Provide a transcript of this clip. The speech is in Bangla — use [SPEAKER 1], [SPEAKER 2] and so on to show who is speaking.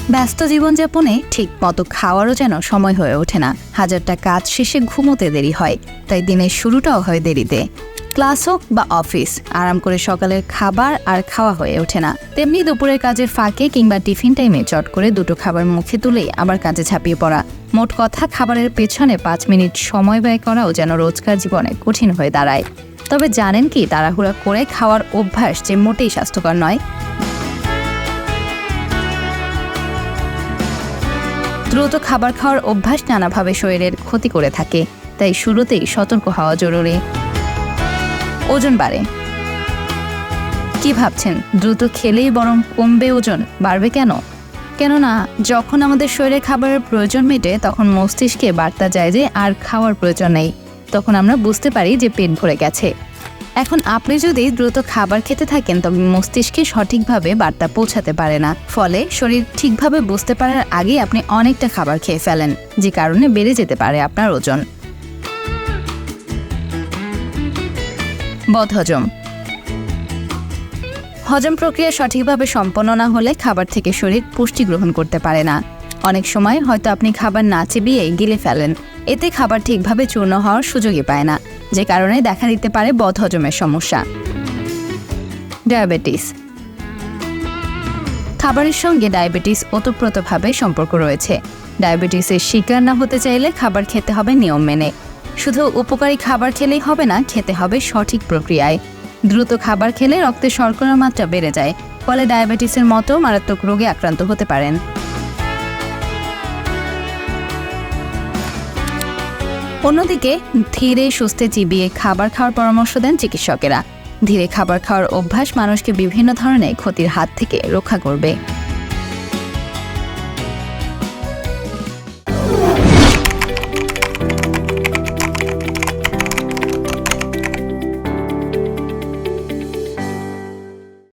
[SPEAKER 1] ব্যস্ত জীবনযাপনে ঠিক মতো খাওয়ারও যেন সময় হয়ে ওঠে না। হাজারটা কাজ শেষে ঘুমোতে দেরি হয়, তাই দিনের শুরুটাও হয় দেরিতে। ক্লাস হোক বা অফিস, আরাম করে সকালের খাবার আর খাওয়া হয়ে ওঠে না। তেমনি দুপুরের কাজের ফাঁকে কিংবা টিফিন টাইমে চট করে দুটো খাবার মুখে তুলেই আবার কাজে ঝাঁপিয়ে পড়া। মোট কথা, খাবারের পেছনে 5 মিনিট সময় ব্যয় করাও যেন রোজকার জীবনে কঠিন হয়ে দাঁড়ায়। তবে জানেন কি, তাড়াহুড়া করে খাওয়ার অভ্যাস যে মোটেই স্বাস্থ্যকর নয়। দ্রুত খাবার খাওয়ার অভ্যাস নানাভাবে শরীরের ক্ষতি করে থাকে, তাই শুরুতেই সতর্ক হওয়া জরুরি। ওজন বাড়ে। কি ভাবছেন, দ্রুত খেলেই বরং কমবে ওজন, বাড়বে কেন? কেননা যখন আমাদের শরীরে খাবারের প্রয়োজন মেটে, তখন মস্তিষ্কে বার্তা যায় যে আর খাওয়ার প্রয়োজন নেই। তখন আমরা বুঝতে পারি যে পেট ভরে গেছে। এখন আপনি যদি দ্রুত খাবার খেতে থাকেন, তবে মস্তিষ্কে সঠিকভাবে বার্তা পৌঁছাতে পারে না। ফলে শরীর ঠিকভাবে বুঝতে পারার আগেই আপনি অনেকটা খাবার খেয়ে ফেলেন, যে কারণে বেড়ে যেতে পারে আপনার ওজন। বদহজম। হজম প্রক্রিয়া সঠিকভাবে সম্পন্ন না হলে খাবার থেকে শরীর পুষ্টি গ্রহণ করতে পারে না। অনেক সময় হয়তো আপনি খাবার না চিবিয়ে গিলে ফেলেন, এতে খাবার ঠিকভাবে চূর্ণ হওয়ার সুযোগই পায় না, যে কারণে দেখা দিতে পারে বদহজমের সমস্যা। ডায়াবেটিস। খাবারের সঙ্গে ডায়াবেটিস ওতপ্রোতভাবে সম্পর্ক রয়েছে। ডায়াবেটিসের শিকার না হতে চাইলে খাবার খেতে হবে নিয়ম মেনে। শুধু উপকারী খাবার খেলেই হবে না, খেতে হবে সঠিক প্রক্রিয়ায়। দ্রুত খাবার খেলে রক্তে শর্করার মাত্রা বেড়ে যায়, ফলে ডায়াবেটিসের মতো মারাত্মক রোগে আক্রান্ত হতে পারেন। অন্যদিকে ধীরে সুস্থে চিবিয়ে খাবার খাওয়ার পরামর্শ দেন চিকিৎসকেরা। ধীরে খাবার খাওয়ার অভ্যাস মানুষকে বিভিন্ন ধরনের ক্ষতির হাত থেকে রক্ষা করবে।